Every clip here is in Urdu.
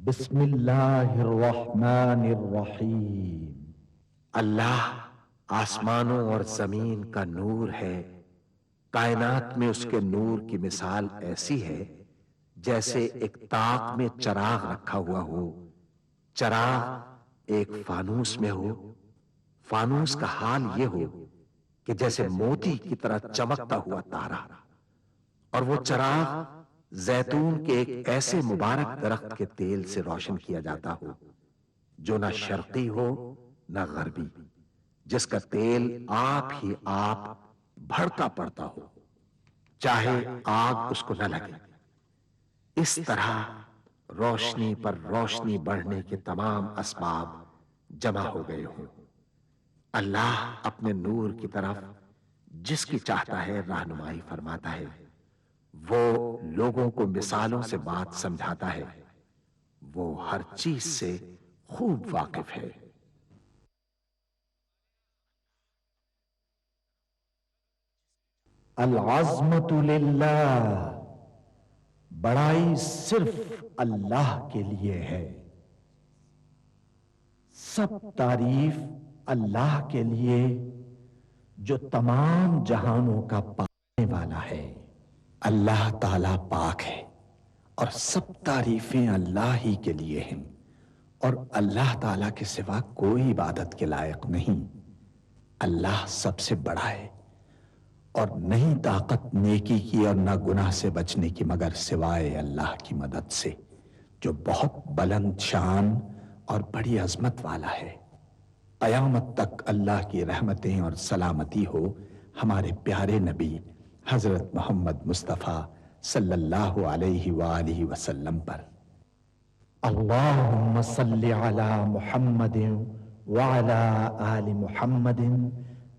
بسم اللہ الرحمن الرحیم۔ اللہ آسمانوں اور زمین کا نور ہے، کائنات میں اس کے نور کی مثال ایسی ہے جیسے ایک طاق میں چراغ رکھا ہوا ہو، چراغ ایک فانوس میں ہو، فانوس کا حال یہ ہو کہ جیسے موتی کی طرح چمکتا ہوا تارا، اور وہ چراغ زیتون کے ایک ایسے مبارک درخت کے تیل سے روشن کیا جاتا ہو جو نہ شرقی ہو نہ غربی، جس کا تیل آپ ہی آپ بھڑکا پڑتا ہو، چاہے آگ اس کو نہ لگے۔ اس طرح روشنی پر روشنی بڑھنے کے تمام اسباب جمع ہو گئے ہوں۔ اللہ اپنے نور کی طرف جس کی چاہتا ہے رہنمائی فرماتا ہے، وہ لوگوں کو مثالوں سے بات سمجھاتا ہے، وہ ہر چیز سے خوب واقف ہے۔ العظمت للہ، بڑائی صرف اللہ کے لیے ہے، سب تعریف اللہ کے لیے جو تمام جہانوں کا پانے والا ہے۔ اللہ تعالی پاک ہے اور سب تعریفیں اللہ ہی کے لیے ہیں، اور اللہ تعالی کے سوا کوئی عبادت کے لائق نہیں۔ اللہ سب سے بڑا ہے اور نہیں طاقت نیکی کی اور نہ گناہ سے بچنے کی مگر سوائے اللہ کی مدد سے، جو بہت بلند شان اور بڑی عظمت والا ہے۔ قیامت تک اللہ کی رحمتیں اور سلامتی ہو ہمارے پیارے نبی حضرت محمد مصطفیٰ صلی اللہ علیہ وآلہ وسلم پر۔ اللہم صلی علی محمد وعلی آل محمد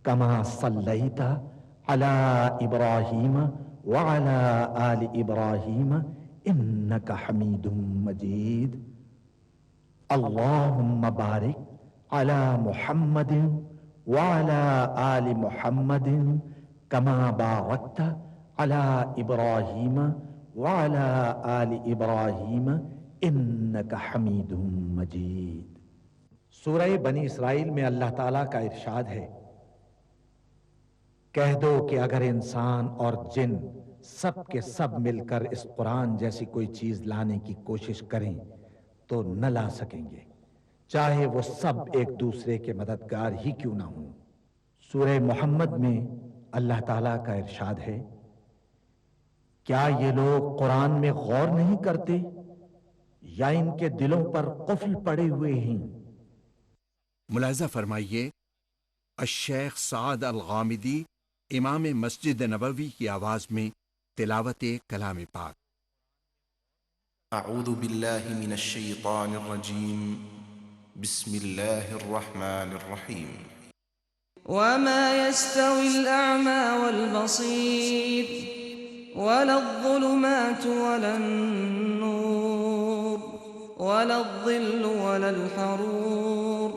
کما صلیت علی ابراہیم وعلی آل ابراہیم انک حمید مجید۔ اللہم بارک علی محمد وعلی آل محمد کما بارکت علی ابراہیم وعلی آل ابراہیم انک حمید مجید۔ سورہ بنی اسرائیل میں اللہ تعالیٰ کا ارشاد ہے، کہہ دو کہ اگر انسان اور جن سب کے سب مل کر اس قرآن جیسی کوئی چیز لانے کی کوشش کریں تو نہ لا سکیں گے، چاہے وہ سب ایک دوسرے کے مددگار ہی کیوں نہ ہوں۔ سورہ محمد میں اللہ تعالیٰ کا ارشاد ہے، کیا یہ لوگ قرآن میں غور نہیں کرتے یا ان کے دلوں پر قفل پڑے ہوئے ہیں؟ ملاحظہ فرمائیے، الشیخ سعد الغامدی امام مسجد نبوی کی آواز میں تلاوت کلام پاک۔ اعوذ باللہ من الشیطان الرجیم، بسم اللہ الرحمن الرحیم۔ وما يستوي الأعمى والبصير ولا الظلمات ولا النور ولا الظل ولا الحرور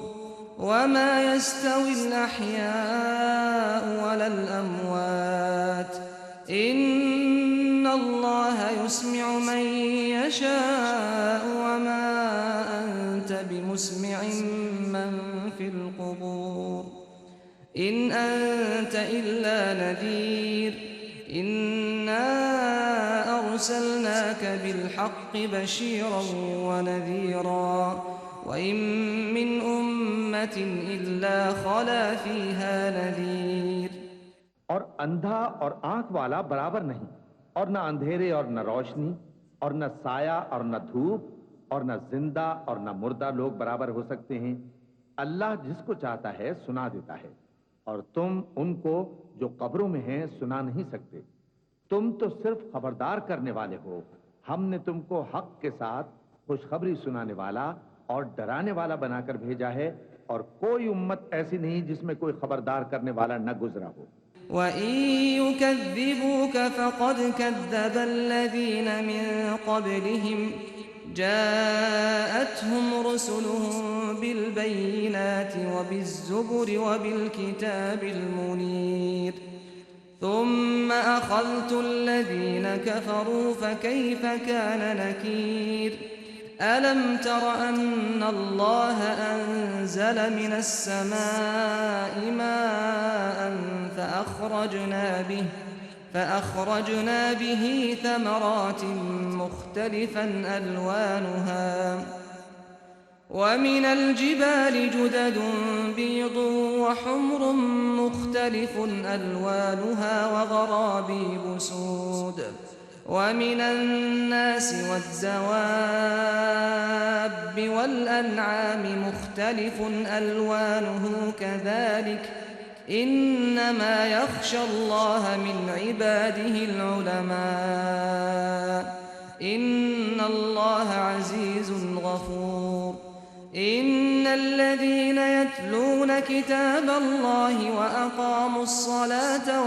وما يستوي الأحياء ولا الأموات إن الله يسمع من يشاء وما أنت بمسمع من في القبور إن أنت إلا نذير إنا أرسلناك بالحق بشيرا ونذيرا وإن من أمة إلا خلا فيها نذير۔ اور اندھا اور آنکھ والا برابر نہیں، اور نہ اندھیرے اور نہ روشنی، اور نہ سایہ اور نہ دھوپ، اور نہ زندہ اور نہ مردہ لوگ برابر ہو سکتے ہیں۔ اللہ جس کو چاہتا ہے سنا دیتا ہے، اور تم ان کو جو قبروں میں ہیں سنا نہیں سکتے۔ تم تو صرف خبردار کرنے والے ہو، ہم نے تم کو حق کے ساتھ خوشخبری سنانے والا اور ڈرانے والا بنا کر بھیجا ہے، اور کوئی امت ایسی نہیں جس میں کوئی خبردار کرنے والا نہ گزرا ہو۔ وَإِن يُكَذِّبُوكَ فَقَدْ كَذَّبَ الَّذِينَ مِن قَبْلِهِمْ جاءتهم رسلهم بالبينات وبالزبر وبالكتاب المنير ثم أخذت الذين كفروا فكيف كان نكير ألم تر أن الله أنزل من السماء ماء فأخرجنا به ثمرات مختلفا ألوانها ومن الجبال جدد بيض وحمر مختلف ألوانها وغرابيب سود ومن الناس والدواب والأنعام مختلف ألوانه كذلك إنما يخشى الله من عباده العلماء إن الله عزيز غفور إن الذين يتلون كتاب الله وأقاموا الصلاة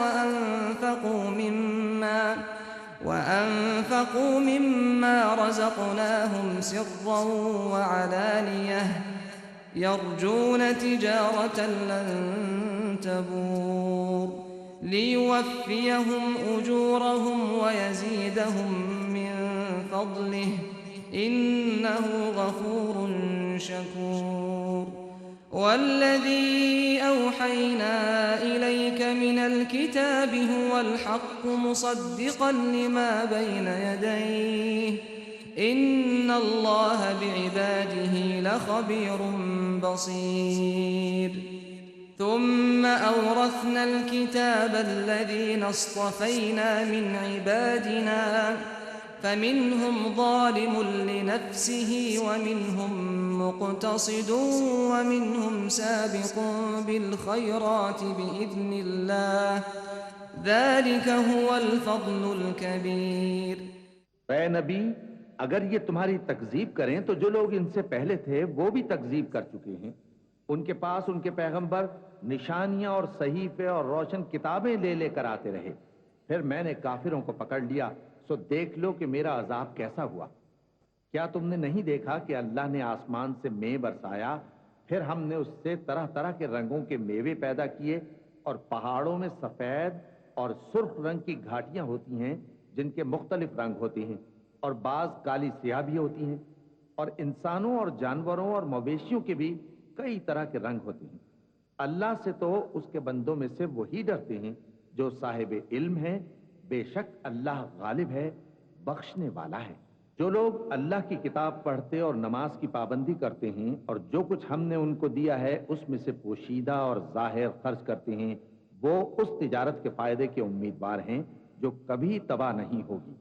وأنفقوا مما رزقناهم سرا وعلانية يرجون تجارة لن تبور ليوفيهم أجورهم ويزيدهم من فضله إنه غفور شكور والذي أوحينا إليك من الكتاب هو الحق مصدقا لما بين يديه إن الله بعباده لخبير بصير ثم أورثنا الكتاب الذين اصطفينا من عبادنا فمنهم ظالم لنفسه ومنهم مقتصد ومنهم سابق بالخيرات بإذن الله ذلك هو الفضل الكبير. اے نبی، اگر یہ تمہاری تکذیب کریں تو جو لوگ ان سے پہلے تھے وہ بھی تکذیب کر چکے ہیں. ان کے پاس ان کے پیغمبر نشانیاں اور صحیفے اور روشن کتابیں لے لے کر آتے رہے. پھر میں نے کافروں کو پکڑ لیا، سو دیکھ لو کہ میرا عذاب کیسا ہوا. کیا تم نے نہیں دیکھا کہ اللہ نے آسمان سے مے برسایا، پھر ہم نے اس سے طرح طرح کے رنگوں کے میوے پیدا کیے، اور پہاڑوں میں سفید اور سرخ رنگ کی گھاٹیاں ہوتی ہیں جن کے مختلف رنگ ہوتے ہیں، اور بعض کالی سیاہ بھی ہوتی ہیں، اور انسانوں اور جانوروں اور مویشیوں کے بھی کئی طرح کے رنگ ہوتے ہیں. اللہ سے تو اس کے بندوں میں سے وہی ڈرتے ہیں جو صاحب علم ہیں. بے شک اللہ غالب ہے، بخشنے والا ہے. جو لوگ اللہ کی کتاب پڑھتے اور نماز کی پابندی کرتے ہیں اور جو کچھ ہم نے ان کو دیا ہے اس میں سے پوشیدہ اور ظاہر خرچ کرتے ہیں، وہ اس تجارت کے فائدے کے امیدوار ہیں جو کبھی تباہ نہیں ہوگی،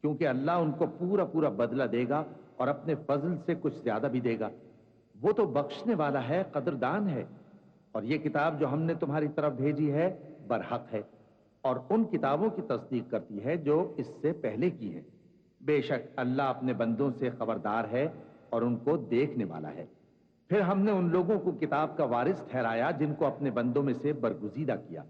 کیونکہ اللہ ان کو پورا پورا بدلہ دے گا اور اپنے فضل سے کچھ زیادہ بھی دے گا. وہ تو بخشنے والا ہے، قدردان ہے. اور یہ کتاب جو ہم نے تمہاری طرف بھیجی ہے برحق ہے، اور ان کتابوں کی تصدیق کرتی ہے جو اس سے پہلے کی ہے. بے شک اللہ اپنے بندوں سے خبردار ہے اور ان کو دیکھنے والا ہے. پھر ہم نے ان لوگوں کو کتاب کا وارث ٹھہرایا جن کو اپنے بندوں میں سے برگزیدہ کیا.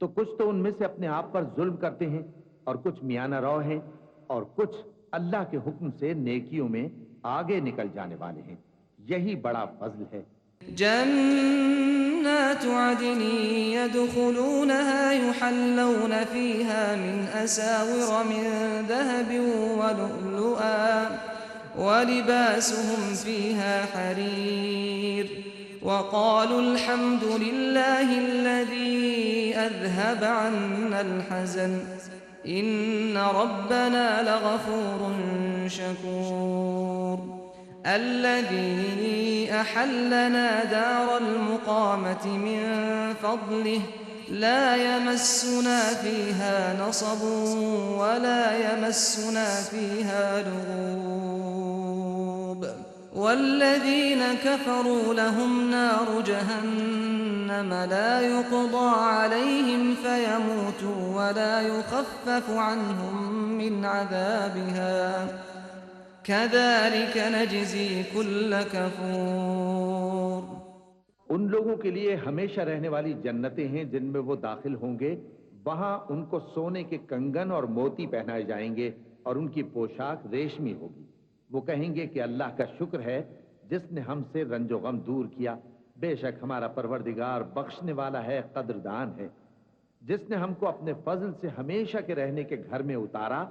تو کچھ تو ان میں سے اپنے آپ پر ظلم کرتے ہیں اور کچھ میانہ رو ہیں، اور کچھ اللہ کے حکم سے نیکیوں میں آگے نکل جانے والے ہیں. یہی بڑا فضل ہے. جنات عدن يدخلونها يحلون فيها من أساور من ذهب ولؤلؤا ولباسهم فيها حرير وقالوا الحمد لله الذي أذهب عنا الحزن إن ربنا لغفور شكور. الذي أحلنا دار المقامة من فضله لا يمسنا فيها نصب ولا يمسنا فيها لغوب والذين كفروا لهم نار جهنم لا يقضى عليهم فيموتوا ولا يخفف عنهم من عذابها كذلك نجزي كل كفور. ان لوگوں کے لیے ہمیشہ رہنے والی جنتیں ہیں جن میں وہ داخل ہوں گے. وہاں ان کو سونے کے کنگن اور موتی پہنائے جائیں گے اور ان کی پوشاک ریشمی ہوگی. وہ کہیں گے کہ اللہ کا شکر ہے جس نے ہم سے رنج و غم دور کیا. بے شک ہمارا پروردگار بخشنے والا ہے، قدردان ہے. جس نے ہم کو اپنے فضل سے ہمیشہ کے رہنے کے گھر میں اتارا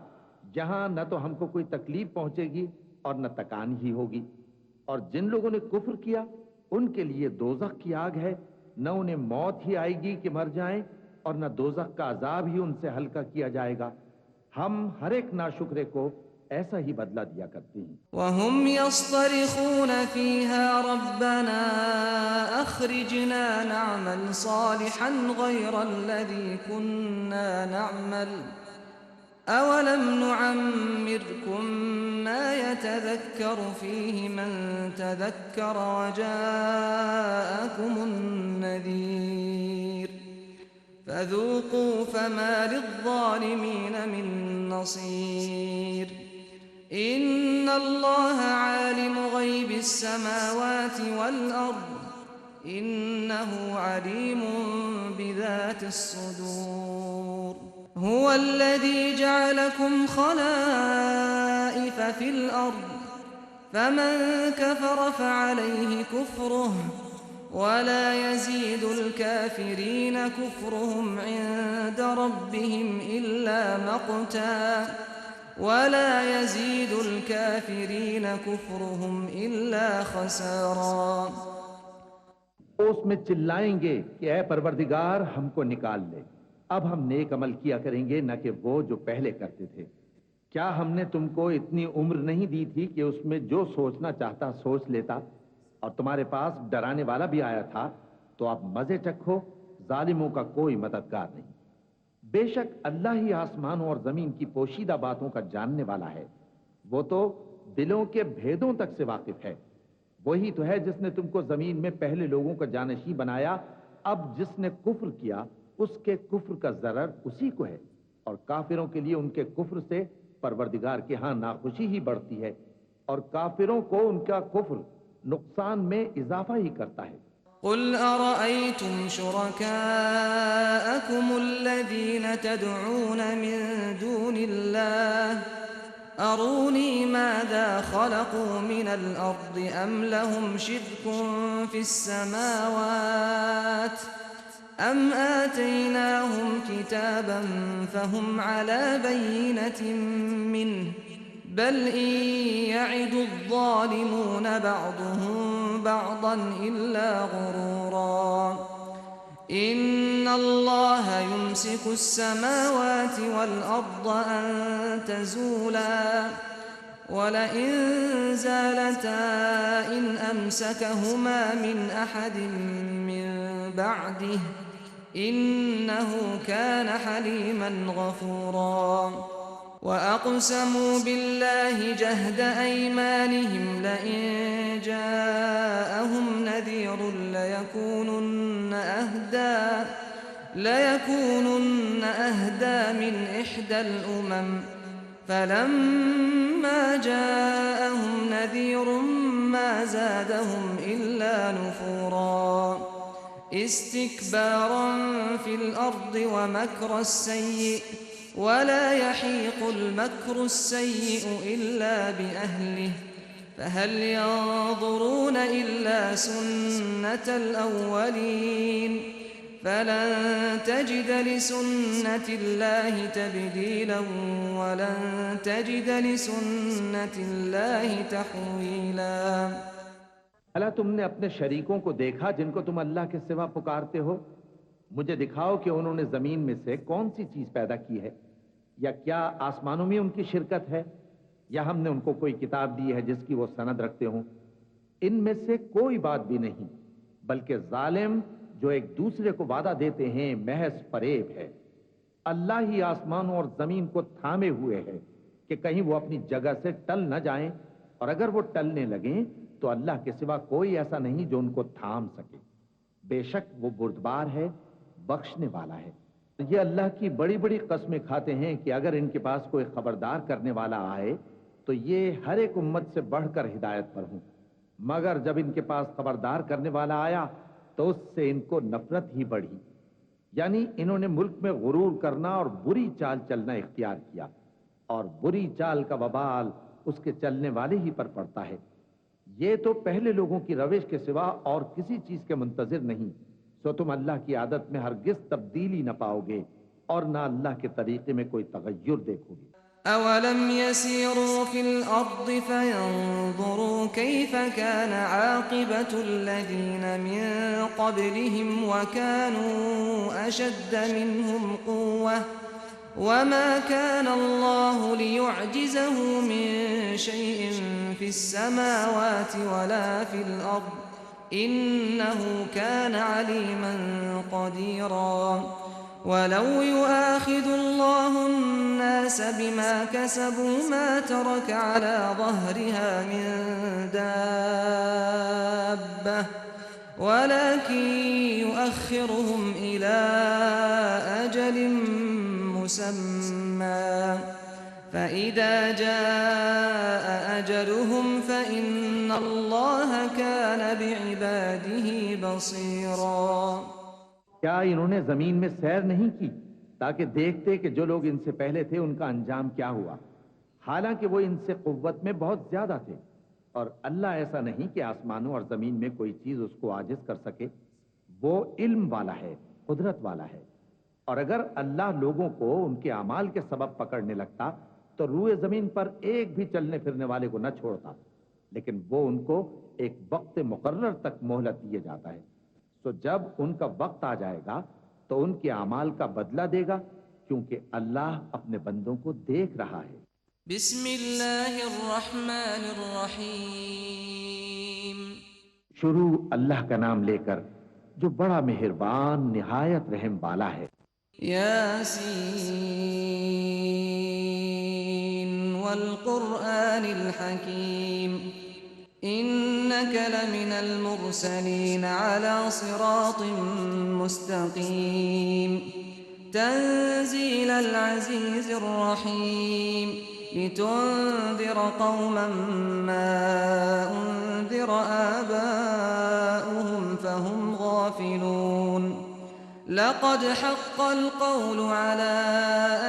جہاں نہ تو ہم کو کوئی تکلیف پہنچے گی اور نہ تکان ہی ہوگی۔ اور جن لوگوں نے کفر کیا ان کے لیے دوزخ کی آگ ہے، نہ انہیں موت ہی آئے گی کہ مر جائیں، اور نہ دوزخ کا عذاب ہی ان سے ہلکا کیا جائے گا۔ ہم ہر ایک ناشکرے کو ایسا ہی بدلہ دیا کرتے ہیں۔ وهم يصطرخون فيها ربنا أخرجنا نعمل صالحا غير الذي كنا نعمل أولم نعمركم ما يتذكر فيه من تذكر وجاءكم النذير فذوقوا فما للظالمين من نصير إن الله عالم غيب السماوات والأرض إنه عليم بذات الصدور هو الذي جعلكم خلائف في الأرض فمن كفر فعليه كفره ولا يزيد الكافرين كفرهم عند ربهم إلا مقتا ولا يزيد الكافرين كفرهم إلا خسارا۔ اس میں چلائیں گے کہ اے پروردگار ہم کو نکال لے، اب ہم نیک عمل کیا کریں گے نہ کہ وہ جو پہلے کرتے تھے۔ کیا ہم نے تم کو اتنی عمر نہیں دی تھی کہ اس میں جو سوچنا چاہتا سوچ لیتا، اور تمہارے پاس ڈرانے والا بھی آیا تھا؟ تو اب مزے چکھو، ظالموں کا کوئی مددگار نہیں۔ بے شک اللہ ہی آسمانوں اور زمین کی پوشیدہ باتوں کا جاننے والا ہے، وہ تو دلوں کے بھیدوں تک سے واقف ہے۔ وہی تو ہے جس نے تم کو زمین میں پہلے لوگوں کا جانشین بنایا، اب جس نے کفر کیا اس کے کفر کا ضرر اسی کو ہے، اور کافروں کے لیے ان کے کفر سے پروردگار کے ہاں ناخوشی ہی بڑھتی ہے، اور کافروں کو ان کا کفر نقصان میں اضافہ ہی کرتا ہے۔ قل أرأيتم شركاءكم الذين تدعون من دون الله أروني ماذا خلقوا من الأرض أم لهم شرك في السماوات أم آتيناهم كتابا فهم على بينة منه بل إن يعد الظالمون بعضهم بعضا إلا غرورا إن الله يمسك السماوات والأرض أن تزولا ولئن زالتا إن أمسكهما من أحد من بعده إنه كان حليما غفورا وأقسموا بالله جهد أيمانهم لئن جاءهم نذير ليكونن أهدى من إحدى الأمم فلما جاءهم نذير ما زادهم إلا نفورا استكبارا في الأرض ومكر السيء ولا يحيق المكر السيء إلا بأهله فهل ينظرون إلا سنة الأولين فلن تجد لسنة الله تبديلا ولن تجد لسنة الله تحويلا۔ اللہ تم نے اپنے شریکوں کو دیکھا جن کو تم اللہ کے سوا پکارتے ہو؟ مجھے دکھاؤ کہ انہوں نے زمین میں سے کون سی چیز پیدا کی ہے، یا کیا آسمانوں میں ان کی شرکت ہے، یا ہم نے ان کو کوئی کتاب دی ہے جس کی وہ سند رکھتے ہوں؟ ان میں سے کوئی بات بھی نہیں، بلکہ ظالم جو ایک دوسرے کو وعدہ دیتے ہیں محض فریب ہے۔ اللہ ہی آسمانوں اور زمین کو تھامے ہوئے ہے کہ کہیں وہ اپنی جگہ سے ٹل نہ جائیں، اور اگر وہ ٹلنے لگیں تو اللہ کے سوا کوئی ایسا نہیں جو ان کو تھام سکے۔ بے شک وہ بردبار ہے، بخشنے والا ہے۔ یہ اللہ کی بڑی بڑی قسمیں کھاتے ہیں کہ اگر ان کے پاس کوئی خبردار کرنے والا آئے تو یہ ہر ایک امت سے بڑھ کر ہدایت پر ہوں، مگر جب ان کے پاس خبردار کرنے والا آیا تو اس سے ان کو نفرت ہی بڑھی، یعنی انہوں نے ملک میں غرور کرنا اور بری چال چلنا اختیار کیا، اور بری چال کا وبال اس کے چلنے والے ہی پر پڑتا ہے۔ یہ تو پہلے لوگوں کی روش کے سوا اور کسی چیز کے منتظر نہیں، سو تم اللہ کی عادت میں ہرگز تبدیلی نہ پاؤ گے اور نہ اللہ کے طریقے میں کوئی تغیر دیکھو گے۔ أولم يسيروا في الأرض فينظروا كيف كان عاقبة الذين من قبلهم وكانوا أشد منهم قوة وما كان الله ليعجزه من شيء في السماوات ولا في الأرض إنه كان عليما قديرا ولو يؤاخذ الله الناس بما كسبوا ما ترك على ظهرها من دابة ولكن يؤخرهم إلى أجل مسمى فإذا جاء أجلهم فإن الله كان بعباده بصيرا کیا انہوں نے زمین میں سیر نہیں کی تاکہ دیکھتے کہ جو لوگ ان سے پہلے تھے ان کا انجام کیا ہوا، حالانکہ وہ ان سے قوت میں بہت زیادہ تھے، اور اللہ ایسا نہیں کہ آسمانوں اور زمین میں کوئی چیز اس کو عاجز کر سکے، وہ علم والا ہے، قدرت والا ہے۔ اور اگر اللہ لوگوں کو ان کے اعمال کے سبب پکڑنے لگتا تو روئے زمین پر ایک بھی چلنے پھرنے والے کو نہ چھوڑتا، لیکن وہ ان کو ایک وقت مقرر تک مہلت دیے جاتا ہے، تو جب ان کا وقت آ جائے گا تو ان کے اعمال کا بدلہ دے گا، کیونکہ اللہ اپنے بندوں کو دیکھ رہا ہے۔ بسم اللہ الرحمن الرحیم شروع اللہ کا نام لے کر جو بڑا مہربان نہایت رحم والا ہے۔ یاسین والقرآن الحکیم إنك لمن المرسلين على صراط مستقيم تنزيل العزيز الرحيم لتنذر قوما ما أنذر آباؤهم فهم غافلون لقد حق القول على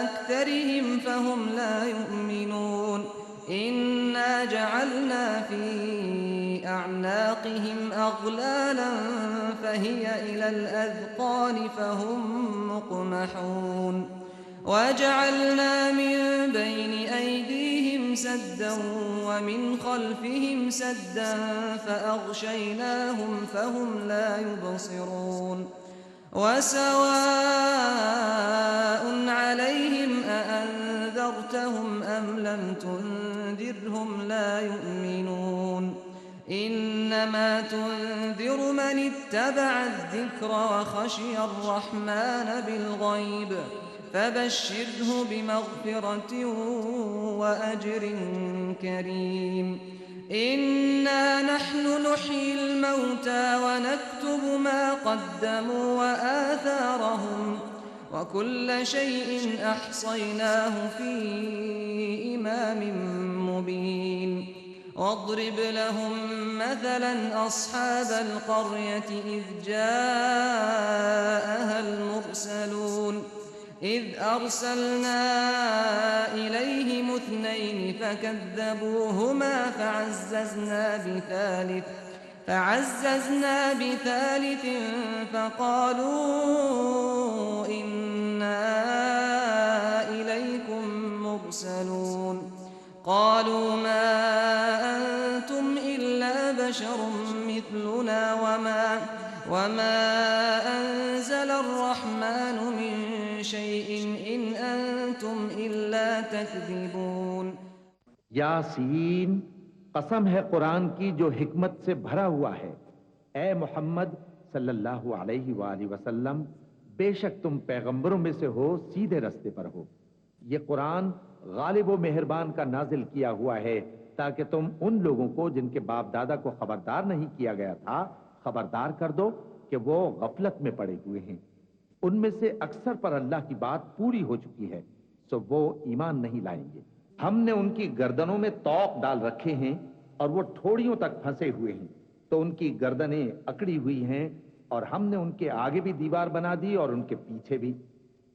أكثرهم فهم لا يؤمنون إنا جعلنا في أعناقهم أغلالا فهي إلى الأذقان فهم مقمحون وجعلنا من بين أيديهم سدا ومن خلفهم سدا فأغشيناهم فهم لا يبصرون وسواء عليهم أأنذرتهم أم لم تنذرهم لا يؤمنون إنما تنذر من اتبع الذكر وخشي الرحمن بالغيب فبشره بمغفرة وأجر كريم إنا نحن نحيي الموتى ونكتب ما قدموا وآثارهم وكل شيء أحصيناه في إمام مبين واضرب لهم مثلا أصحاب القرية إذ جاءها المرسلون إذ أرسلنا إليهم اثنين فكذبوهما فعززنا بثالث فقالوا إنا إليكم مرسلون قالوا ما أنتم إلا بشر مثلنا وما أنزل الرحمن من شيء إن أنتم إلا تكذبون یاسین، قسم ہے قرآن کی جو حکمت سے بھرا ہوا ہے۔ اے محمد صلی اللہ علیہ وآلہ وسلم، بے شک تم پیغمبروں میں سے ہو، سیدھے رستے پر ہو۔ یہ قرآن غالب و مہربان کا نازل کیا ہوا ہے تاکہ تم ان لوگوں کو جن کے باپ دادا کو خبردار نہیں کیا گیا تھا خبردار کر دو کہ وہ غفلت میں پڑے ہوئے ہیں۔ ان میں سے اکثر پر اللہ کی بات پوری ہو چکی ہے، سو وہ ایمان نہیں لائیں گے۔ ہم نے ان کی گردنوں میں طوق ڈال رکھے ہیں اور وہ ٹھوڑیوں تک پھنسے ہوئے ہیں، تو ان کی گردنیں اکڑی ہوئی ہیں، اور ہم نے ان کے آگے بھی دیوار بنا دی اور ان کے پیچھے بھی،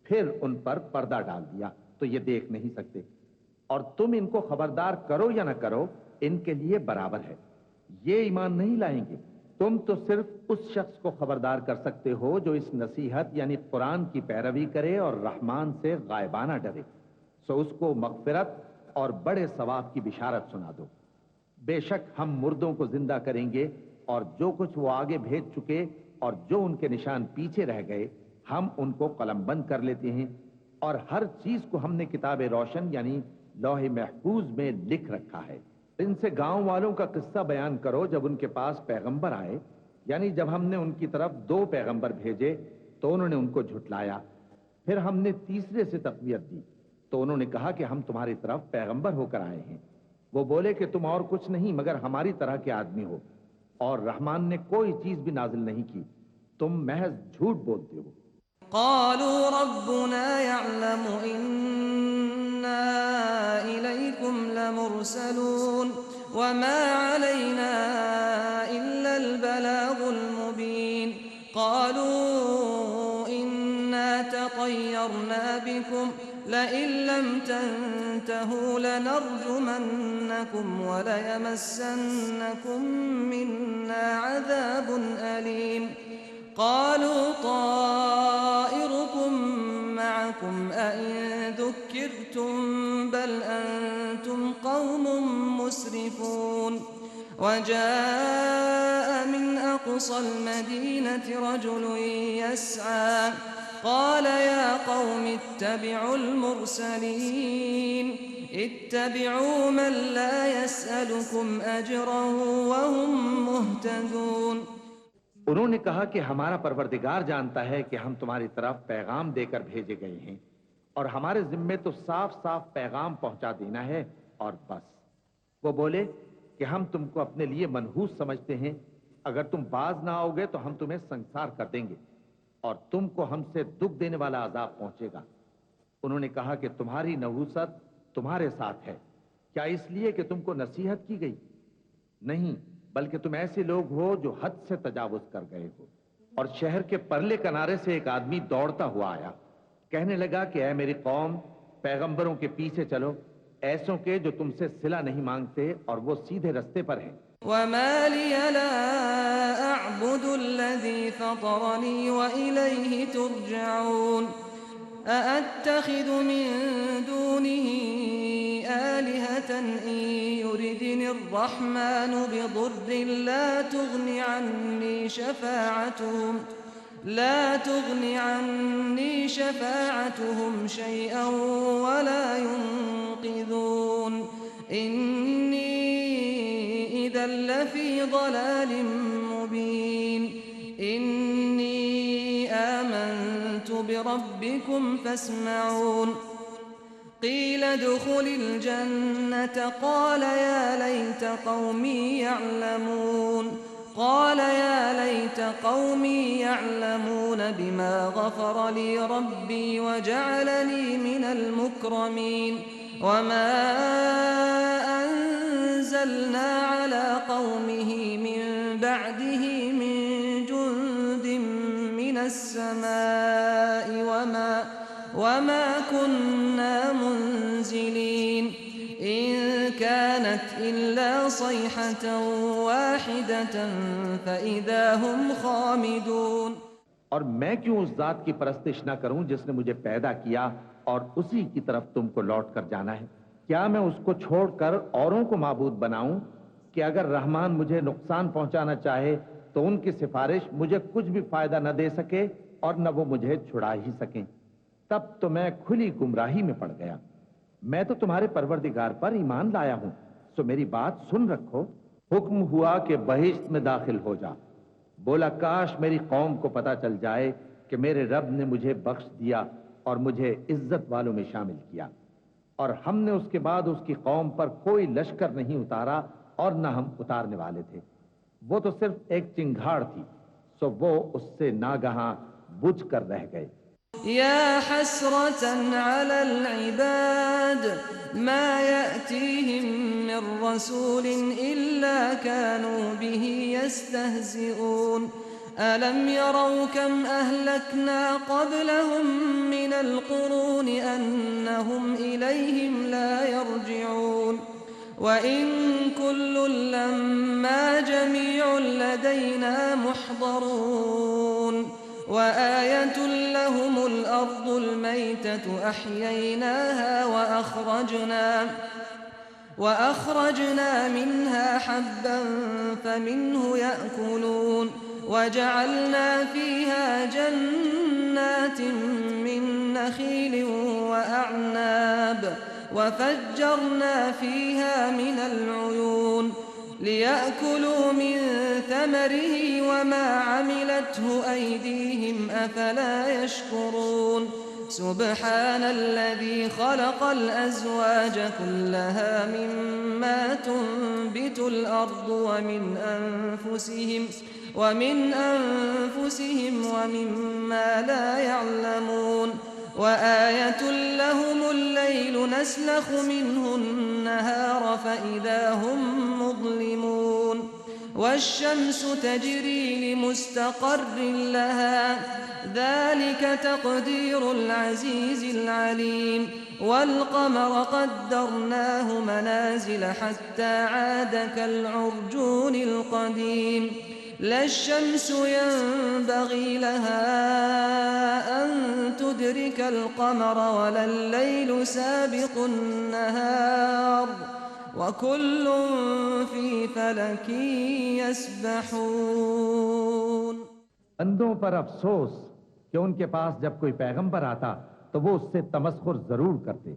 پھر ان پر پردہ ڈال دیا تو یہ دیکھ نہیں سکتے۔ اور تم ان کو خبردار کرو یا نہ کرو، ان کے لیے برابر ہے، یہ ایمان نہیں لائیں گے۔ تم تو صرف اس شخص کو خبردار کر سکتے ہو جو اس نصیحت یعنی قرآن کی پیروی کرے اور رحمان سے غائبانہ ڈرے۔ سو اس کو مغفرت اور بڑے ثواب کی بشارت سنا دو۔ بے شک ہم مردوں کو زندہ کریں گے، اور جو کچھ وہ آگے بھیج چکے اور جو ان کے نشان پیچھے رہ گئے ہم ان کو قلم بند کر لیتے ہیں، اور ہر چیز کو ہم نے کتاب روشن یعنی لوح محفوظ میں لکھ رکھا ہے۔ ان سے گاؤں والوں کا قصہ بیان کرو جب ان کے پاس پیغمبر آئے، یعنی جب ہم نے ان کی طرف 2 پیغمبر بھیجے تو انہوں نے ان کو جھٹلایا، پھر ہم نے تیسرے سے تقویت دی تو انہوں نے کہا کہ ہم تمہاری طرف پیغمبر ہو کر آئے ہیں۔ وہ بولے کہ تم اور کچھ نہیں مگر ہماری طرح کے آدمی ہو، اور رحمان نے کوئی چیز بھی نازل نہیں کی، تم محض جھوٹ بولتے ہو۔ قالوا ربنا يعلم إنا إليكم لمرسلون وما علينا إلا البلاغ المبين قالوا إنا تطيرنا بكم لئن لم تنتهوا لنرجمنكم وليمسنكم منا عذاب أليم قالوا طائركم معكم أئن ذكرتم بل أنتم قوم مسرفون وجاء من أقصى المدينة رجل يسعى قال يا قوم اتبعوا المرسلين اتبعوا من لا يسألكم أجرا وهم مهتدون۔ انہوں نے کہا کہ ہمارا پروردگار جانتا ہے کہ ہم تمہاری طرف پیغام دے کر بھیجے گئے ہیں، اور ہمارے ذمے تو صاف صاف پیغام پہنچا دینا ہے اور بس۔ وہ بولے کہ ہم تم کو اپنے لیے منحوس سمجھتے ہیں، اگر تم باز نہ آؤ گے تو ہم تمہیں سنسار کر دیں گے اور تم کو ہم سے دکھ دینے والا عذاب پہنچے گا۔ انہوں نے کہا کہ تمہاری نحوست تمہارے ساتھ ہے، کیا اس لیے کہ تم کو نصیحت کی گئی؟ نہیں، بلکہ تم ایسے لوگ ہو جو حد سے تجاوز کر گئے ہو۔ اور شہر کے پرلے کنارے سے ایک آدمی دوڑتا ہوا آیا، کہنے لگا کہ اے میری قوم، پیغمبروں کے پیچھے چلو، ایسوں کے جو تم سے صلہ نہیں مانگتے اور وہ سیدھے رستے پر ہیں۔ وما لي لا أعبد الذي فطرني وإليه ترجعون أأتخذ من دونه آلهة إن يردني الرحمن بضر لا تغني عني شفاعتهم شيئا ولا ينقذون إني إذا لفي ضلال مبين إني آمنت بربكم فاسمعون قيل ادخل الجنة قال يا ليت قومي يعلمون قال يا ليت قومي يعلمون بما غفر لي ربي وجعلني من المكرمين وما أنزلنا على قومه من بعده من جند من السماء وما كنا منزلين إن كانت إلا صيحة واحدة فإذا هم خامدون۔ اور میں کیوں اس ذات کی پرستش نہ کروں جس نے مجھے پیدا کیا اور اسی کی طرف تم کو لوٹ کر جانا ہے؟ کیا میں اس کو چھوڑ کر اوروں کو معبود بناؤں کہ اگر رحمان مجھے نقصان پہنچانا چاہے تو ان کی سفارش مجھے کچھ بھی فائدہ نہ دے سکے اور نہ وہ مجھے چھڑا ہی سکیں؟ تب تو میں کھلی گمراہی میں پڑ گیا۔ میں تو تمہارے پروردگار پر ایمان لایا ہوں، سو میری بات سن رکھو۔ حکم ہوا کہ بہشت میں داخل ہو جا۔ بولا کاش میری قوم کو پتا چل جائے کہ میرے رب نے مجھے بخش دیا اور مجھے عزت والوں میں شامل کیا، اور ہم نے اس کے بعد اس کی قوم پر کوئی لشکر نہیں اتارا اور نہ ہم اتارنے والے تھے۔ وہ تو صرف ایک چنگھاڑ تھی، سو وہ اس سے ناگہاں بجھ کر رہ گئے۔ يا حسرة على العباد ما يأتيهم من رسول إلا كانوا به يستهزئون ألم يروا كم أهلكنا قبلهم من القرون أنهم إليهم لا يرجعون وإن كل لما جميع لدينا محضرون وآية لهم الأرض الميتة أحييناها وأخرجنا منها حبا فمنه يأكلون وجعلنا فيها جنات من نخيل وأعناب وفجرنا فيها من العيون ليأكلوا من ثمره وما عملته أيديهم أفلا يشكرون سبحان الذي خلق الأزواج كلها مما تنبت الأرض ومن أنفسهم ومما لا يعلمون وآية لهم الليل نسلخ منه النهار فإذا هم مظلمون والشمس تجري لمستقر لها ذلك تقدير العزيز العليم والقمر قدرناه منازل حتى عاد كالعرجون القديم لا الشمس ينبغي لها أن تدرك القمر ولا الليل سابق النهار وكل في فلك يسبحون اندھوں پر افسوس کہ ان کے پاس جب کوئی پیغمبر آتا تو وہ اس سے تمسخر ضرور کرتے۔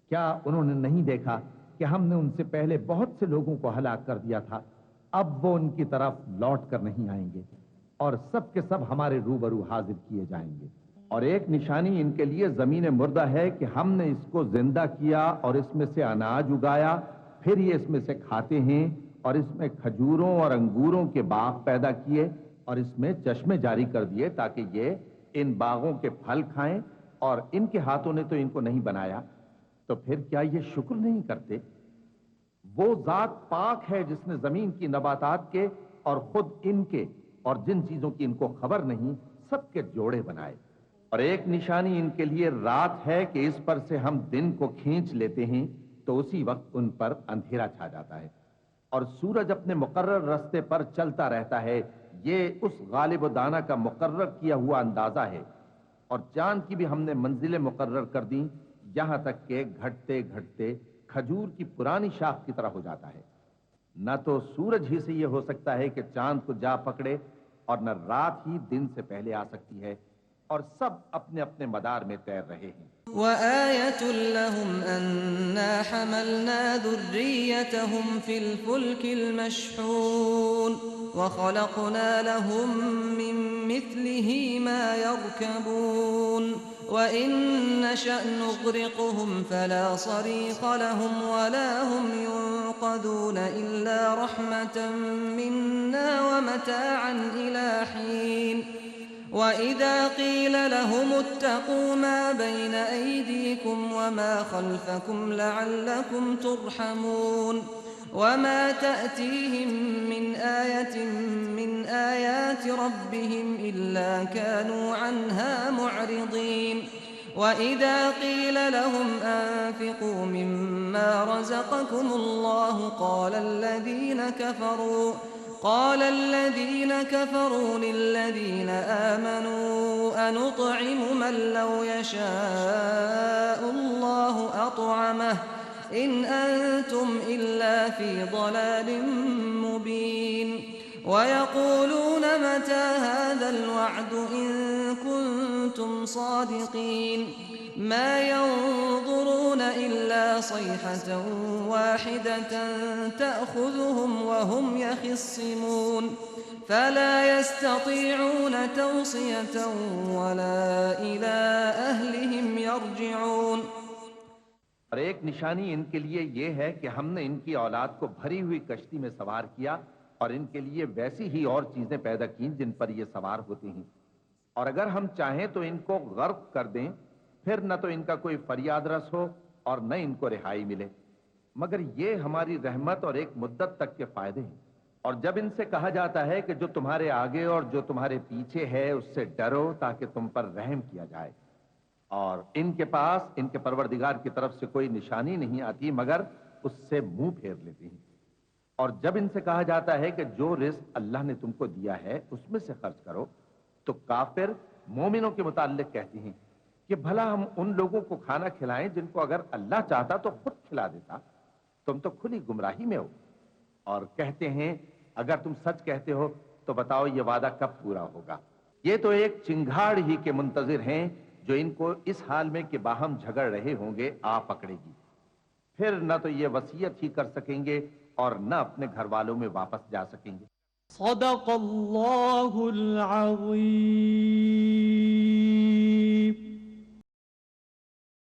کیا انہوں نے نہیں دیکھا کہ ہم نے ان سے پہلے بہت سے لوگوں کو ہلاک کر دیا تھا؟ اب وہ ان کی طرف لوٹ کر نہیں آئیں گے اور سب کے سب ہمارے روبرو حاضر کیے جائیں گے۔ اور ایک نشانی ان کے لیے زمین مردہ ہے کہ ہم نے اس کو زندہ کیا اور اس میں سے اناج اگایا، پھر یہ اس میں سے کھاتے ہیں، اور اس میں کھجوروں اور انگوروں کے باغ پیدا کیے اور اس میں چشمے جاری کر دیے تاکہ یہ ان باغوں کے پھل کھائیں، اور ان کے ہاتھوں نے تو ان کو نہیں بنایا، تو پھر کیا یہ شکر نہیں کرتے؟ وہ ذات پاک ہے جس نے زمین کی نباتات کے اور خود ان کے اور جن چیزوں کی ان کو خبر نہیں سب کے جوڑے بنائے۔ اور ایک نشانی ان کے لیے رات ہے کہ اس پر سے ہم دن کو کھینچ لیتے ہیں تو اسی وقت ان پر اندھیرا چھا جاتا ہے، اور سورج اپنے مقرر راستے پر چلتا رہتا ہے۔ یہ اس غالب و دانا کا مقرر کیا ہوا اندازہ ہے۔ اور چاند کی بھی ہم نے منزلیں مقرر کر دیں، یہاں تک کہ گھٹتے گھٹتے کھجور کی پرانی شاخ کی طرح ہو جاتا ہے۔ نہ تو سورج ہی سے یہ ہو سکتا ہے کہ چاند کو جا پکڑے، اور نہ رات ہی دن سے پہلے آ سکتی ہے، اور سب اپنے اپنے مدار میں تیر رہے ہیں۔ وآية لهم أنا حملنا ذريتهم في الفلك المشحون وخلقنا لهم من مثله ما يركبون وإن نشأ نغرقهم فلا صريخ لهم ولا هم ينقذون إلا رحمة منا ومتاعا إلى حين وَإِذَا قِيلَ لَهُمُ اتَّقُوا مَا بَيْنَ أَيْدِيكُمْ وَمَا خَلْفَكُمْ لَعَلَّكُمْ تُرْحَمُونَ وَمَا تَأْتِيهِمْ مِنْ آيَةٍ مِنْ آيَاتِ رَبِّهِمْ إِلَّا كَانُوا عَنْهَا مُعْرِضِينَ وَإِذَا قِيلَ لَهُمْ أَنفِقُوا مِمَّا رَزَقَكُمُ اللَّهُ قال الذين كفروا للذين آمنوا أنطعم من لو يشاء الله أطعمه إن أنتم إلا في ضلال مبين ويقولون متى هذا الوعد إن كنتم صادقين ما ينظرون إلا صيحة واحدة تأخذهم وهم يخصمون فلا يستطيعون توصية ولا إلى أهلهم يرجعون۔ اور ایک نشانی ان کے لیے یہ ہے کہ ہم نے ان کی اولاد کو بھری ہوئی کشتی میں سوار کیا اور ان کے لیے ویسی ہی اور چیزیں پیدا کیں جن پر یہ سوار ہوتے ہیں، اور اگر ہم چاہیں تو ان کو غرق کر دیں، پھر نہ تو ان کا کوئی فریاد رس ہو اور نہ ان کو رہائی ملے، مگر یہ ہماری رحمت اور ایک مدت تک کے فائدے ہیں۔ اور جب ان سے کہا جاتا ہے کہ جو تمہارے آگے اور جو تمہارے پیچھے ہے اس سے ڈرو تاکہ تم پر رحم کیا جائے، اور ان کے پاس ان کے پروردگار کی طرف سے کوئی نشانی نہیں آتی مگر اس سے منہ پھیر لیتے ہیں۔ اور جب ان سے کہا جاتا ہے کہ جو رزق اللہ نے تم کو دیا ہے اس میں سے خرچ کرو، تو کافر مومنوں کے متعلق کہتے ہیں کہ بھلا ہم ان لوگوں کو کھانا کھلائیں جن کو اگر اللہ چاہتا تو خود کھلا دیتا، تم تو کھلی گمراہی میں ہو۔ اور کہتے ہیں اگر تم سچ کہتے ہو تو بتاؤ یہ وعدہ کب پورا ہوگا؟ یہ تو ایک چنگھاڑ ہی کے منتظر ہیں جو ان کو اس حال میں کہ باہم جھگڑ رہے ہوں گے آ پکڑے گی، پھر نہ تو یہ وصیت ہی کر سکیں گے اور نہ اپنے گھر والوں میں واپس جا سکیں گے۔ صدق اللہ العظیم۔